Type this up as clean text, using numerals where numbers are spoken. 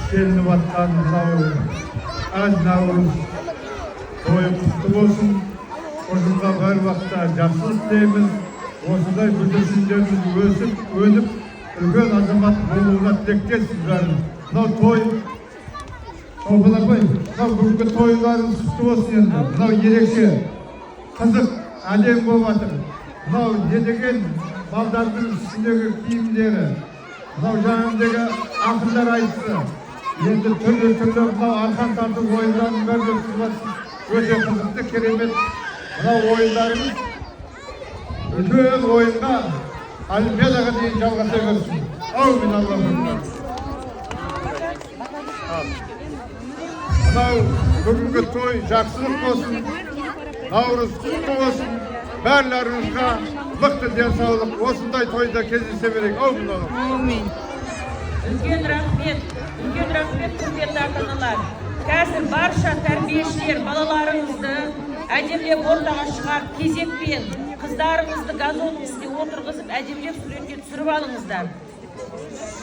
Işlenip atқан аз Наурыз тойы құтты болсын. Осыға бар уақытта жақсылық тілейміз. Осындай бүлдіршіндеріміз өсіп, өніп, үлкен азамат болуына тілектеспіз бәріміз. Мынау той, бүгінгі тойларыңыз құтты болсын енді. Мынау ерекше, қызық, әлем болып жатыр. Мынау не деген балдардың үстіндегі киімдері, мынау жаңағыдегі ақындар айтысы, енді түрлі мынау арқан тарту ойындарын бәрі өткізіп жатсыз. Өте қызықты, керемет. Мынау ойындарымыз үлкен ойынға Олимпиадаға дейін жалғаса берсін. Аумин, Аллахым. Мынау бүгінгі той жақсылық болсын, Наурыз құтты болсын. Барларыңызға мықты денсаулық, осындай тойда кездесе берейік. Аумин. Үлкен рахмет, құрметті ата-аналар. Қазір барша тәрбиешілер балаларыңызды әдемілеп ортаға шығарып, кезекпен қыздарыңызды газонның үстіне отырғызып, әдемілеп суретке түсіріп алыңыздар.